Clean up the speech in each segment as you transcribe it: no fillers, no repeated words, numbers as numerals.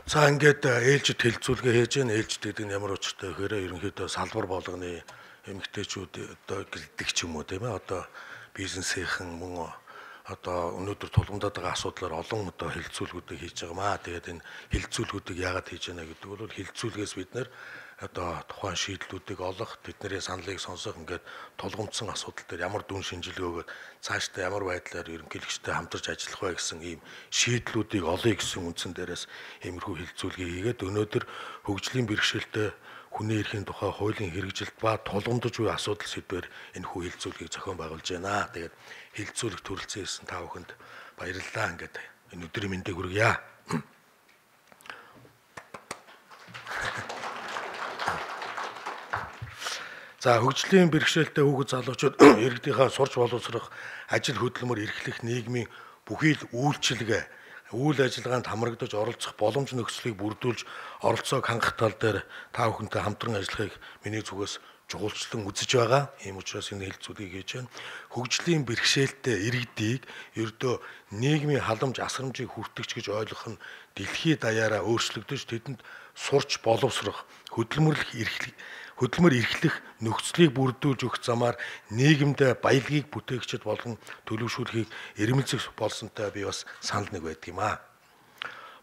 За ингээд ээлжид хэлцүүлгээ хийж гэн ээлжид гэдэг нь ямар учиртай гэхээр ерөнхийдөө салбар болгоны эмэгтэйчүүд одоо гэлдэг ч юм уу тийм ээ одоо бизнесийнхэн мөн одоо өнөөдөр тулгамдаад байгаа асуудлаар олон одоо хэлцүүлгүүдийг хийж байгаа маа. Тэгээд энэ хэлцүүлгүүдийг яагаад хийж байна гэдэг бол хэлцүүлгээс бид нэр одоо тухайн шийдлүүдийг олох, тэдний саналыг сонсох ингээд тулгамдсан асуудал дээр ямар дүн шинжилгээ өгөөд цаашдаа ямар байдлаар ерөнхийлөгчтэй хамтарч ажиллах вэ гэсэн ийм шийдлүүдийг олъё гэсэн үндсэн дээрээс иймэрхүү хэлцүүлгийг хийгээд өнөөдөр хөгжлийн бэрхшээлтэй хүний эрхийн тухай хуулийн хэрэгжилт ба тулгамдж буй асуудал сэдвээр энэ хүү хэлцүүлгийг зохион байгуулж байна. Тэгээд хэлцүүлэг төрөлцсөн та бүхэнд баярлалаа. Ингээд энэ өдрийн мэндийг хүргье. За хөгжлийн бэрхшээлтэй хүүхэд залуучууд иргэдийнхаа сурч боловсрох, ажил хөдөлмөр эрхлэх нийгмийн бүхий л үйлчилгээ, үйл ажиллагаанд хамрагдаж оролцох боломж нөхцөлийг бүрдүүлж оролцоог хангах тал дээр та бүхэнтэй хамтран ажиллахыг миний зүгээс чухалчлан үзэж байгаа. Ийм учраас энэ хэлцүүлгийг хийж байна. Хөгжлийн бэрхшээлтэй иргэдийг ердөө нийгмийн халамж асрамжийг хүртэгч гэж ойлгох нь дэлхийд даяараа өөрчлөгдөж тэдэнд сурч боловсрох, хөдөлмөр эрхлэх нөхцөлийг бүрдүүлж өгөх замаар нийгэмдээ баялагийг бүтээгчд болгон төлөвшүүлэхийг эрмэлзэх болсонтой би бас санал нэг байдаг юм аа.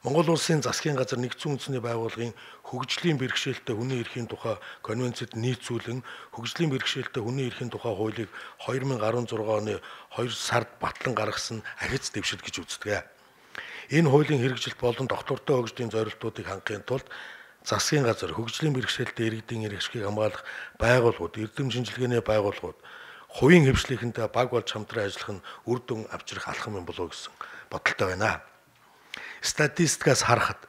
Монгол улсын засгийн газар нэгдсэн үндэсний байгууллагын хөгжлийн бэрхшээлтэй хүний эрхийн тухай конвенцэд нийцүүлэн хөгжлийн бэрхшээлтэй хүний эрхийн тухай хуулийг 2016 оны 2 сард батлан гаргасан ахиц дэвшил гэж үздэг. Энэ хуулийн хэрэгжилт болон доктортой хөгжлийн зорилтуудыг хангахын тулд засгийн газар хөгжлийн бэрхшээлтэй иргэдийн эрхийг хамгаалах байгууллагууд, эрдэм шинжилгээний байгууллагууд хувийн хвшлийнхэнтэй баг болж хамтран ажиллах нь үр дүн авчрах алхам юм болов гэсэн бодолтой байна. Статистикаас харахад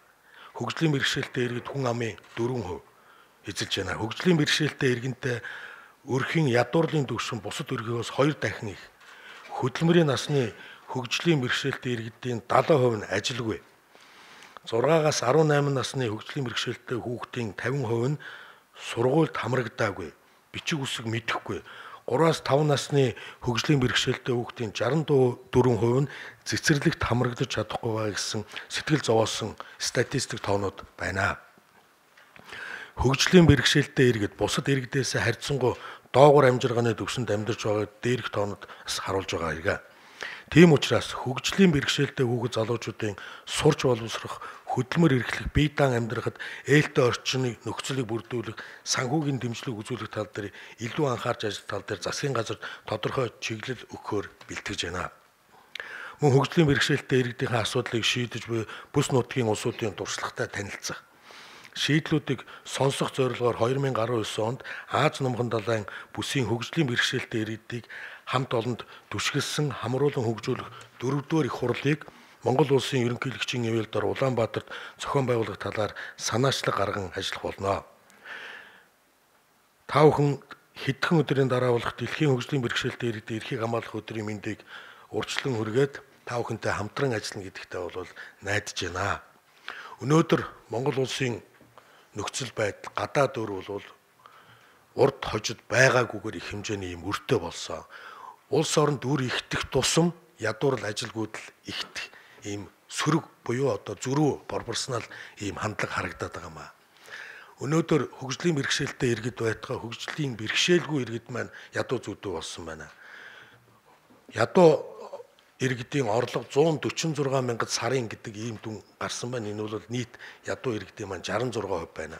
хөгжлийн бэрхшээлтэй иргэд хүн амын 4% эзэлж байна. Хөгжлийн бэрхшээлтэй иргэнтэй өрхийн ядуурлын түвшин бусад өргөөс 2 дахин их. Хөдөлмөрийн насны хөгжлийн бэрхшээлтэй иргэдийн 70% нь ажилгүй. 6-аас 18 насны хөгжлийн бэрхшээлтэй хүүхдийн 50% нь сургуульд хамрагдаагүй, бичиг үсэг мэдэхгүй. 3-аас 5 насны хөгжлийн бэрхшээлтэй хүүхдийн 64% нь цэцэрлэгт хамрагдаж чадахгүй байгаа гэсэн сэтгэл зовоосон статистик тоонууд байна. Хөгжлийн бэрхшээлтэй иргэд бусад иргэдээс харьцангуй доогуур амжиргааны түвшинд амьдарч байгааг дээрх тоонод харуулж байгаа хэрэг. Тийм учраас хөгжлийн бэрхшээлтэй хүүхэд залуучуудын сурч боловсрох, хөдөлмөр эрхлэх, бие даан амьдрахад ээлтэй орчны нөхцөлийг бүрдүүлэх, санхүүгийн дэмжлэг үзүүлэх тал дээр илүү анхаарч ажиллах тал дээр засгийн газар тодорхой чиглэл өгөхөөр бэлтгэж байна. Мөн хөгжлийн бэрхшээлтэй иргэдийн асуудлыг шийдэж буй бүс нутгийн улсуудын туршлагатай танилцах. Шийдлүүдийг сонсох зорилгоор 2019 онд Аз номхон далайн бүсийн хөгжлийн бэрхшээлтэй иргэдийг хамт олонд түшгэлсэн хамруулан хөгжүүлэх 4-р их хурлыг Монгол улсын ерөнхийлөгчийн эвэлдор Улаанбаатарт зохион байгуулах талаар санаачлаг гарган ажиллах болно. Та бүхэн хэдхэн өдрийн дараа болох дэлхийн хөгжлийн бэрхшээлтэй иргэдийн эрхийг хамгаалах өдрийн мэндийг урьдчилан хүргээд та бүхэнтэй хамтран ажиллана гэдэгтээ бол найдаж байна. Өнөөдөр Монгол улсын нөхцөл байдал гадаад өр бол урд хожид байгаагүйгээр их хэмжээний юм өртөө болсон. Улс оронд үр ихтэх тусам ядуурл ажилгүйдэл ихтэх ийм сөрөг буюу одоо зөрүү пропорционал ийм хандлага харагдаад байгаа маа. Өнөөдөр хөгжлийн бэрхшээлтэй иргэд байтугай хөгжлийн бэрхшээлгүй иргэд маань ядуу зүйдүү болсон байна. Ядуу иргэдийн орлого 146 мянган сарын гэдэг ийм дүн гарсан байна. Энэ бол нийт ядуу иргэдийн маань 66% байна.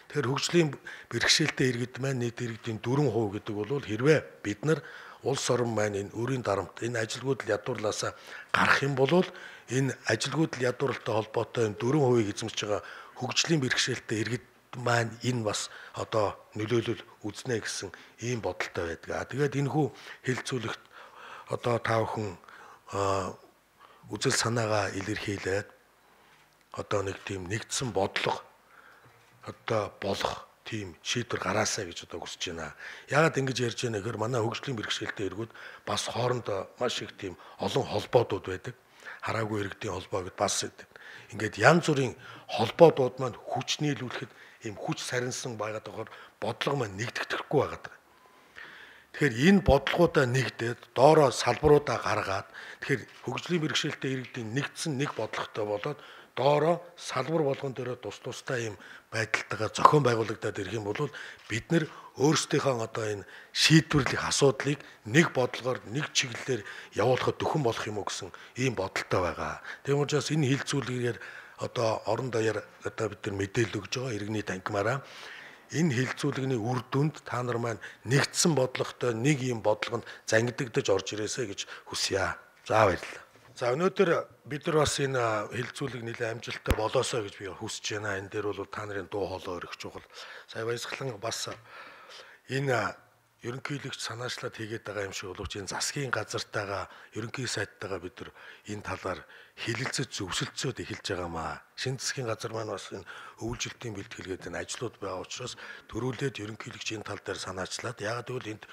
Тэгэхээр хөгжлийн бэрхшээлтэй иргэд маань нийт иргэдийн 4% гэдэг бол хэрвээ бид нар улс орон маань энэ өөрийн дарамт энэ ажилгүйдэл ядуурлаасаа гарах юм бол энэ ажилгүйдэл ядуурлалтай холбоотой 4%-ийг эзэмшиж байгаа хөгжлийн бэрхшээлтэй иргэд маань энэ бас одоо нөлөөлөл үзнэ гэсэн ийм бодолтой байдаг. Тэгээд энэ хүү хэлцүүлэгт одоо та бүхэн үзэл санаагаа илэрхийлээд одоо нэг тийм нэгдсэн бодлого одоо болох тийм шийдвэр гараасаа гэж одоо хүсэж байна. Яагаад ингэж ярьж байна гэхээр манай хөгжлийн бэрхшээлтэй иргүүд бас хоорондоо маш их тийм олон холбоодууд байдаг. Хараагүй иргэдийн холбоо гэдээ бас ингээд янз бүрийн холбоодууд маань хүч нийлүүлэхэд ийм хүч сарнсан байгаад байгаа бодлого маань нэгдэхгүй байгаад байгаа. Тэгэхээр энэ бодлогоудаа нэгдээд доороо салбаруудаа гаргаад тэгэхээр хөгжлийн бэрхшээлтэй иргэдийн нэгдсэн нэг бодлоготой болоод доороо салбар болгон дээр тусдаа ийм байдалтайгаар зохион байгуулагдаад ирэх юм бол бид нэр өөрсдийнхөө одоо энэ шийдвэрлэх асуудлыг нэг бодлогоор нэг чиглэлээр явуулахад дөхөн болох юм уу гэсэн ийм бодолтой байгаа. Тийм учраас энэ хилцүүлгээр одоо орон даяар одоо бид нар мэдээлэл өгж байгаа иргэний танхимаараа энэ хилцүүлэгний үр дүнд та нар маань нэгдсэн бодлоготой нэг ийм бодлогонд зангидагдаж орж ирээсэй гэж хүсье. За баярлалаа. За өнөөдөр бид нар бас энэ хилцүүлэг нэлээд амжилттай болоосоо гэж би хүсэж байна. Энэ дээр бол та нарын дуу хоолой өргөх чухал. Сая баясгалан бас энэ ерөнхийлөгч санаачлаад хийгээд байгаа юм шиг боловч энэ засгийн газартайгаа ерөнхий сайттайгаа бид нар энэ талаар хилэлцэж зөвшөлдсөд эхэлж байгаамаа. Шинэ засгийн газар маань бас энэ өвлжилтийн бэлтгэлгээд энэ ажлууд байгаа учраас төрүүлээд ерөнхийлөгч энэ тал дээр санаачлаад яагаад гэвэл энд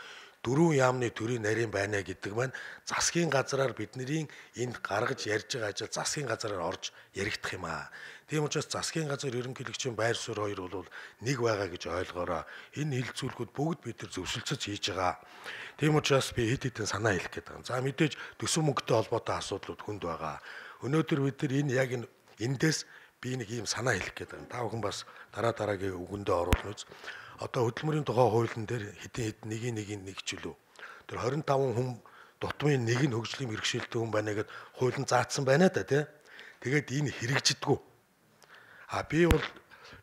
дөрвөн яамны төрийн нарийн байна гэдэг маань засгийн газраар бидний энд гаргаж ярьж байгаа ажил засгийн газраар орж яригдах юм аа. Тийм учраас засгийн газар ерөнхийлөгчийн байр суурь хоёр бол нэг байгаа гэж ойлгоорой. Энэ хилцүүлгүүд бүгд бид нар зөвшөлдсөж хийж байгаа. Тийм учраас би хэд хэдэн санаа хэлэх гээд байгаа. За мэдээж төсөв мөнгөтэй холбоотой асуудлууд хүнд байгаа. Өнөөдөр бид нар энэ яг эндээс би нэг ийм санаа хэлэх гээд байгаа. Та бүхэн бас дараагийн үгэндээ оруулна үз. Одоо хөдөлмөрийн тухай хуулийн дээр хэдийн нэг хичээлөө. Тэр 25 хүн дутмын нэг нь хөгжлийн бэрхшээлтэй хүн байна гэд хуулийн заасан байна да тий. Тэгээд энэ хэрэгжидэггүй. Би бол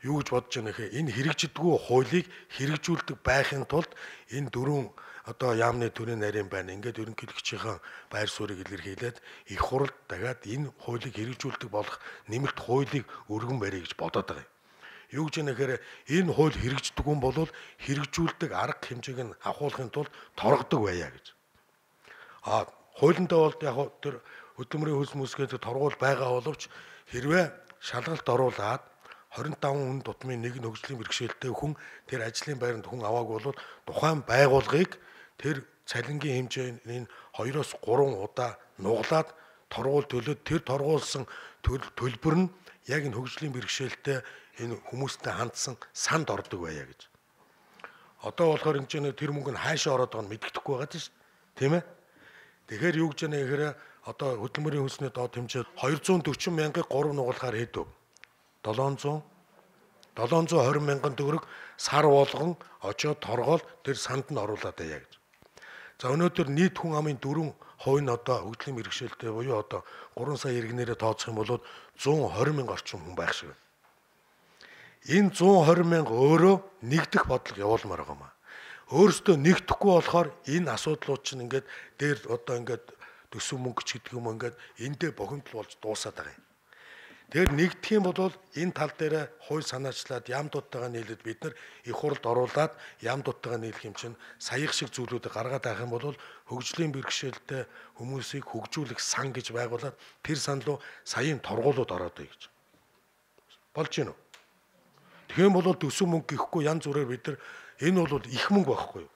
юу гэж бодож байна гэхээр энэ хэрэгжидэггүй хуулийг хэрэгжүүлдэг байхын тулд энэ дөрвөн одоо яамны төрийн нарийн байна. Ингээд ерөнхийлөгчийн байр суурийг илэрхийлээд их хурл дахиад энэ хуулийг хэрэгжүүлдэг болох нэмэлт хуулийг өргөн барья гэж бодоод байгаа юм. Юу гэж нэхээр энэ хууль хэрэгждэг хүн бол хэрэгжүүлдэг арга хэмжээг нь авахуулахын тулд торгодог байя гэж. Хуулиндаа бол яг тэр хөдөлмөрийн хөлс мөсгээд торгуул байгаа боловч хэрвээ шалгалт оруулаад 25 хүн дутмын нэг хөгжлийн бэрхшээлтэй хүн тэр ажлын байранд хүн аваагүй бол тухайн байгууллагыг тэр цалингийн хэмжээний 2-3 удаа нуглаад торгуул төлөөд тэр торгуулсан төлбөр нь яг энэ хөгжлийн бэрхшээлтэй энэ хүмүүстэй хандсан санд ордог байя гэж. Одоо болохоор энэ тэр мөнгө нь хаашаа ороод байгааг нь мэддэхгүй байгаа тийм шүү. Тийм ээ. Тэгэхээр юу гэж яана гэхээр одоо хөдөлмөрийн хөлсний доод хэмжээ 240 мянгаыг 3 нугалахаар хэдэв. 720 мянган төгрөг сар болгон очоод торгоол тэр санд нь оруулаад байя гэж. За өнөөдөр нийт хүн амын 4% нь одоо хөгжлийн бэрхшээлтэй буюу одоо 3 сая иргэнээрээ тооцох юм бол 120 мянга орчим хүн байх шиг байна. Энэ 120 мянга өөрөө нэгдэх бодлого явуулмаар байгаа маа. Өөрөөсөө нэгдэхгүй болохоор энэ асуудлууд чинь ингээд дээр одоо ингээд төсөв мөнгө ч гэдэг юм ингээд эндээ бохимдол болж дуусаад байгаа юм. Тэгэхээр нэгдэх юм бол энэ тал дээр хууль санаачлаад яамдуудтайгаа нийлээд бид нар их хурлд оруулаад яамдуудтайгаа нийлэх юм чинь саяг шиг зүйлүүдийг гаргаад авах юм бол хөгжлийн бэрхшээлтэй хүмүүсийг хөгжүүлэх сан гэж байгуулад тэр сан руу саяын торгуулууд ороод ий гэж. Болж гин үү? Тэгэх юм бол төсөв мөнгө гэхгүй янз бүрээр бид нар энэ бол их мөнгө байхгүй юу?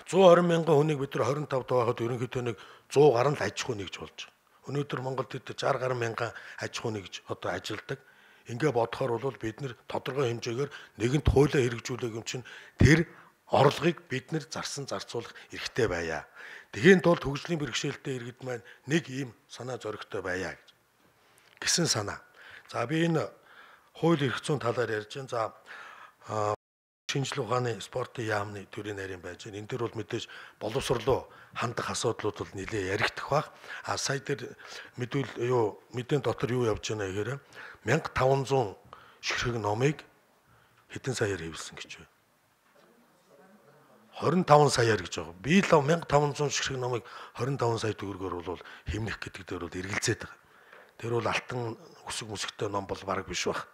120 мянган хүнийг бид нар 25 тавахад ерөнхийдөө нэг 100 гаруй л аж ахуй нэгж болж байгаа. Өнөөдөр Монголд 60 гаруй мянган аж ахуй нэгж одоо ажилдаг. Ингээ бодохоор бол бид нар тодорхой хэмжээгээр нэгэнт хуулиа хэрэгжүүлэх юм чинь тэр орлогыг бид нар зарцуулах эрхтэй байя. Тэгэхин тулд хөгжлийн бэрхшээлтэй иргэд маань нэг ийм санаа зоригтой байя гэсэн санаа. За би энэ хууль эрх зүйн талаар ярьж байна. За шинжлэх ухааны спортын яамны төрийн нарийн байж байна. Энэ төр бол мэдээж боловсролоо хандах асуудлууд бол нэлээ яригдах баг. Сая дээр мэдэн дотор юу явж байна гэхээр 1500 ширхэг номыг хэдэн саяар хэвлсэн гэж байна. 25 саяар гэж байгаа. Би л 1500 ширхэг номыг 25 сая төгрөгөөр бол хэмнэх гэдэг дээр бол эргэлзээд байгаа. Тэр бол алтан үсэг мүсгтэй ном бол бараг биш баг.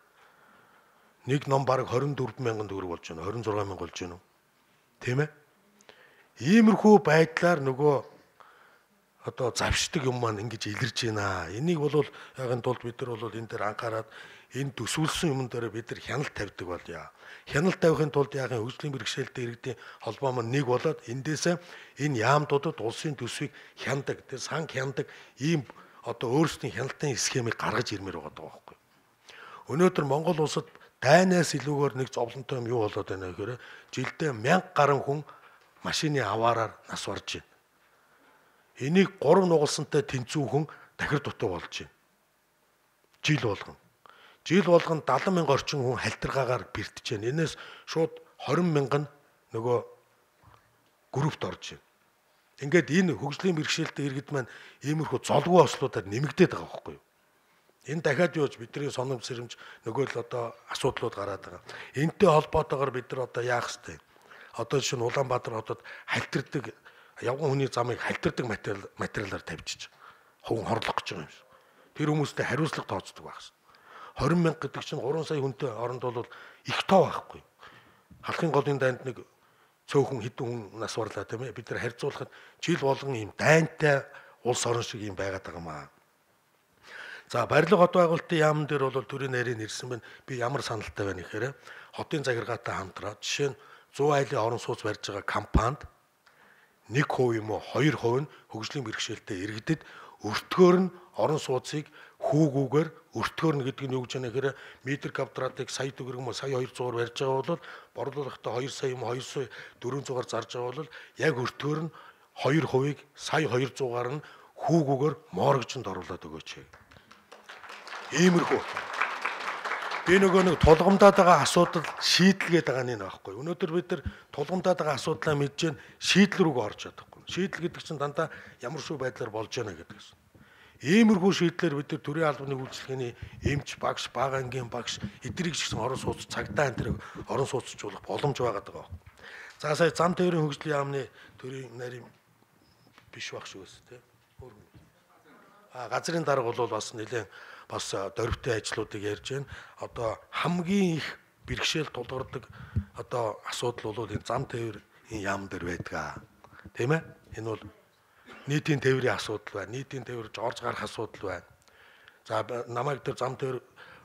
Нэг ном бараг 24 мянган төгрөг болж байна. 26 мянга болж байна уу? Тийм ээ. Иймэрхүү байдлаар нөгөө одоо завшдаг юм маань ингэж илэрж байна. Энийг бол ягаад тулд бид нар бол энэ дээр анхаарад энэ төсвөлсөн юм дээр бид нар хяналт тавьдаг болъё. Хяналт тавихын тулд ягаад хөгжлийн бэрхшээлтэй иргэдийн холбоо маань нэг болоод эндээсээ энэ яамдуудад улсын төсвийг хяндаг, тэр санг хяндаг ийм одоо өөрсдийн хяналтын схемийг гаргаж ирмээр байгаа байхгүй. Өнөөдөр Монгол улсад дайнаас илүүгээр нэг зовлонтой юм юу болоод байна гэхээр жилдээ 1000 гаруй хүн машины аваараар нас барж байна. Энийг 3 нугалсантай тэнцүү хүн дахир дутуу болж байна. жил болгон. Жил болгон 70,000 орчим хүн хальтргаагаар бэртэж байна. Энээс шууд 20,000 нөгөө группт орж байна. Ингээд энэ хөгжлийн бэрхшээлтэй иргэд маань иймэрхүү золгүй ослуудаар нэмэгдээд байгаа байхгүй юу? Энэ дахиад юуж бидний соном сэрэмж нөгөө л одоо асуудлууд гараад байгаа. Энтэй холбоотойгоор бид нар одоо яах ёстой? Одоо жишээ нь Улаанбаатар хотод хальтардаг явган хүний замыг хальтардаг материалаар тавьчих. Хүн хорлох гэж байгаа юм шиг. Тэр хүмүүстэй хариуцлага тооцдог байх шээ. 20,000 гэдэг чинь 3 сая хүнтэй оронд бол их тоо байхгүй. Халахын голын дайнд нэг цөөхөн хэдэн хүн нас барлаа тийм ээ. Бид нар харьцуулахад жил болгон ийм дайнтай улс орон шиг юм байгаад байгаа маа. За барилга хот байгуулалтын яамн дээр бол төрийн нарийн ирсэн байна. Би ямар саналтай байна гэхээр хотын загиргаатай хамтраад жишээ нь 100 айлын орон сууц барьж байгаа компанид 1% юм уу 2% нь хөгжлийн бэрхшээлтэй иргэдэд өртгөөр нь орон сууцыг хүүгүүгээр өртгөөр нь гэдэг нь юу гэж байна гэхээр метр квадратыг сая төгрөг юм уу сая 200-аар барьж байгаа бол борлуулалтаа 2 сая юм уу 2 сая 400-аар зарж байгаа бол яг өртгөөр нь 2%-ийг сая 200-аар нь хүүгүүгээр моргожинд оруулаад өгөөч. Иймэрхүү. Би нөгөө нэг тулгамдаад байгаа асуудал шийдэлгээд байгаа нь байхгүй. Өнөөдөр бид нар тулгамдаад байгаа асуудлаа мэдж шийдэл рүүгээ орж чадахгүй. Шийдэл гэдэг чинь дандаа ямар шүү байдлаар болж яана гэдэг юм. Иймэрхүү шийдлэр бид нар төрийн албаны үйлчлэгээний эмч багш, бага ангийн багш эдрийг ч гэсэн орон сууц цагдаа энэ орон сууцчлуулах боломж байгаад байгаа. За сая зам тээврийн хөгжлийн яамны төрийн нарийн биш байх шүү дээ. Газрын дарга бол бас нэлээд бас дөрвтэй ажлуудыг ярьж байна. Одоо хамгийн их бэрхшээл тулгардаг одоо асуудал бол энэ зам тээврийн яам дээр байдаг. Тийм ээ? Энэ бол нийтийн тээврийн асуудал байна. Нийтийн тээврж орж гарах асуудал байна. За намайг тэр зам тээвэр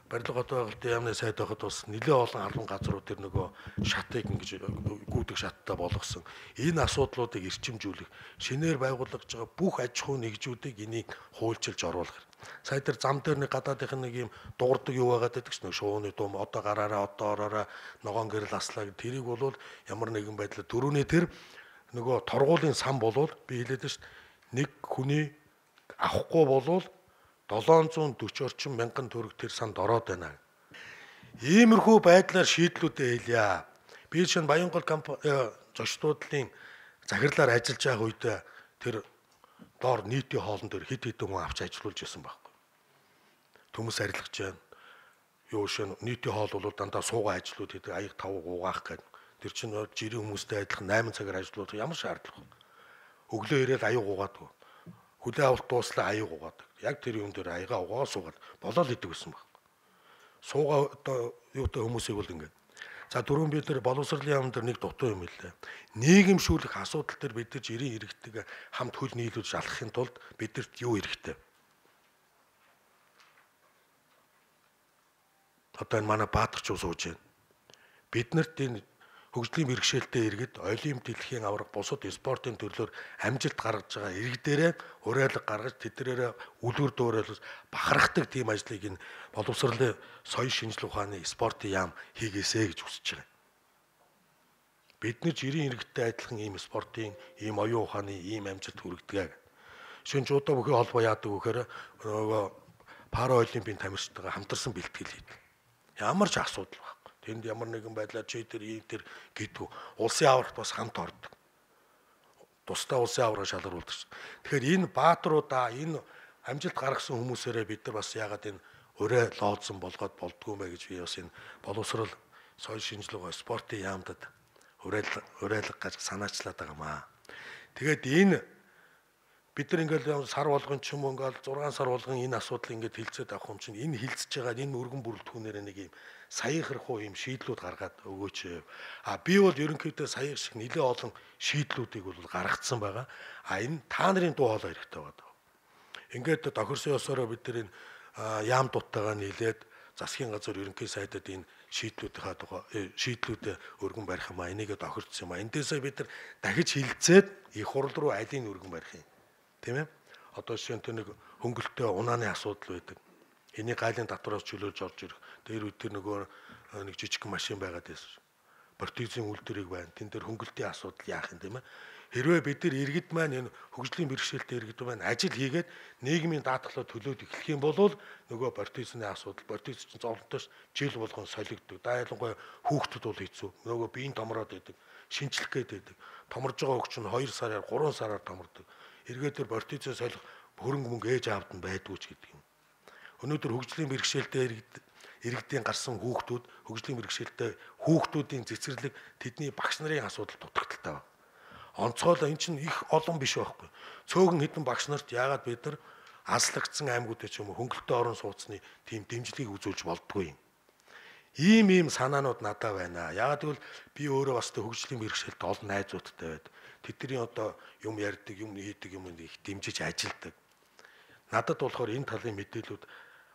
барилга хот байгуулалтын яамны сайд байхад бас нэлээд олон албан газрууд тэр нөгөө шатыг ингэж гүйдэг шаттай болгосон. Энэ асуудлуудыг эрчимжүүлэх, шинээр байгуулагдж байгаа бүх аж ахуй нэгжүүдийг энийг хуульчилж оруулах. Сая тэр зам дээр нэг гадаадынх нэг юм дуурдаг юу байгаад байдаг ч нэг шууны дум одоо гараараа одоо ороороо ногоон гэрэл аслаа гэх тэрийг бол ямар нэгэн байдлаар дөрөвний тэр нөгөө торгуулийн сан болвол би хэлээд шүү дээ нэг хүний авахгүй болвол 740 орчим мянган төгрөг тэр санд ороод байна. Иймэрхүү байдлаар шийдлүүдээ хэлье. Би чинь Баянгол зочдлын захирлаар ажиллаж байгаа үед тэр доор нийтийн хоолн дээр хэд хэдэн хүн авч ажиллуулж байсан байхгүй. Төмөс арилгаж байна. Юу шин нийтийн хоол бол дандаа суугаа ажиллууд гэдэг аяг тавг угаах гэдэг. Тэр чинь жирийн хүмүүстэй адилхан 8 цагаар ажиллуулах ямар шаардлага вэ? Өглөө ирээд аяг угаадаг. Хүлээ авалт дууслаа аяг угаадаг. Яг тэр юм дээр аягаа угаа суугаад болоод идэг гэсэн баг. Суугаа одоо юутай хүмүүсийг бол ингэ. За дөрөв бид нар боловсролын яам дээр нэг дутуу юм хэлээ. Нийгэмшүүлэх асуудал дээр бид нар жирийн иргэдтэй хамт хөл нийлүүлж алхахын тулд бидэрт юу хэрэгтэй? Одоо энэ манай Баатарч ус сууж байна. Биднэрт энэ хөгжлийн бэрхшээлтэй иргэд олимп дэлхийн аврах бусад спортын төрлөөр амжилт гаргаж байгаа иргэдээрээ уриалга гаргаж тэднэрээр үлгэр дуурайл бахархдаг тийм ажлыг энэ боловсролын соёл шинжилгээ ухааны спортын яам хийгээсэй гэж хүсэж байгаа. Бид нар жирийн иргэдтэй адилхан ийм спортын, ийм оюун ухааны ийм амжилт хүргэдэг. Шинэ жуудаа бүхий холбоо яадаг вэхээр нөгөө пара олимпийн тамирчтайгаа хамтарсан бэлтгэл хийдэг. Ямар ч асуудал байхгүй. Тэнд ямар нэгэн байдлаар чи тэр гэдгүү улсын аврагт бас хамт ордог. Тусдаа улсын авраг шалгаруулдаг. Тэгэхээр энэ баатруудаа энэ амжилт гаргасан хүмүүсээрээ бид нар бас яагаад энэ өрөө лоодсон болгоод болдгоо мэ гэж би бас энэ боловсрол соёл шинжилгээ спортын яамдад уриалга гэж санаачлаад байгаамаа. Тэгээд энэ бид нар ингээл сар болгон ч юм уу ингээл 6 сар болгон энэ асуудал ингээд хилцээд авах юм чинь энэ хилцэж байгаа энэ өргөн бүрэлдэхүүнээр нэг юм саяхрах юм шийдлүүд гаргаад өгөөч. Би бол ерөнхийдөө саях шиг нэлээд олон шийдлүүдийг бол гаргацсан байгаа. Энэ та нарын дуу хоолой хэрэгтэй байна. Ингээд тохирсон ёсороо бид нар энэ яам дуттайгаа нийлээд засгийн газар ерөнхий сайдад энэ шийдлүүдэд өргөн барих юм а. Энийгээ тохирцсон юм а. Эндээсээ бид нар дахиж хилцээд их хурл руу алийг өргөн барих юм. Тийм ээ? Одоо жишээ нь нэг хөнгөлтөө унааны асуудал байдаг. Энийг гайлын татвараас чөлөөлж орж ирэх. Тэр үед тэр нөгөө нэг жижиг машин байгаад байсан. бортизийн үйлдвэрийг байна. Тэн дээр хөнгөлтийн асуудал яах юм тийм ээ. Хэрвээ бид нар иргэд маань энэ хөгжлийн бэрхшээлтэй иргэд маань ажил хийгээд нийгмийн даатгалаа төлөөд эхлэх юм бол нөгөө бортизны асуудал, бортиз чинь зовлонтойш жил болгон солигддог. Ялангуяа хүүхдүүд бол хэцүү. Нөгөө биеийн томроод байдаг, шинчлэх гээд байдаг. Томорж байгаа хөгч нь 2 сараар, 3 сараар томордог. Эргээд тэр бортизээ солих хөрөнгө мөнгө ээж аавд нь байдгүй ч гэдэг юм. Өнөөдөр хөгжлийн бэрхшээлтэй иргэдийн гарсан хүүхдүүд, хөгжлийн бэрхшээлтэй хүүхдүүдийн цэцэрлэг тэдний багш нарын асуудал дутагдaltaй байна. Онцгойлоо эн чинь их олон биш байхгүй. Цөөхөн хэдэн багш нарт яагаад бид нар аслагдсан аймагуудад ч юм уу хөнгөлөлтөй орон сууцны тийм дэмжлэгийг үзүүлж болдгүй юм. Ийм санаанууд надад байна. Яагаад гэвэл би өөрөө бас хөгжлийн бэрхшээлтэй олон найзуудтай байдаг. Тэдний одоо юм ярьдаг, юм хийдэг юм их дэмжиж ажилдаг. Надад болохоор энэ талын мэдээлүүд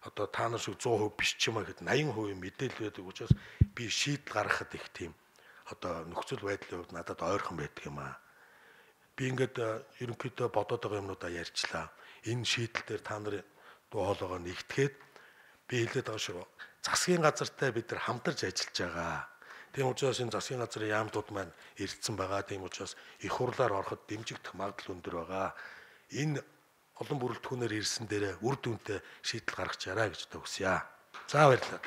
одоо та нар шиг 100% биш ч юм аа гэхэд 80% мэдээлэл байдаг учраас би шийдэл гаргахад их тийм одоо нөхцөл байдлын хувьд надад ойрхон байдаг юм аа. Би ингээд ерөнхийдөө бодоод байгаа юмнуудаа ярьчлаа. Энэ шийдэл дээр та нарын дуу хоолойгоо нэгтгээд би хэлээд байгаа шүү. Засгийн газартай бид нар хамтарч ажиллаж байгаа. Тийм учраас энэ засгийн газрын яамтууд маань ирдсэн байгаа. Тийм учраас их хурлаар ороход дэмжигдэх магадлал өндөр байгаа. Энэ олон бүрэлдэхүүнээр ирсэн дээрээ үр дүнтэй шийдэл гаргачаарай гэж төсөё. За баярлалаа.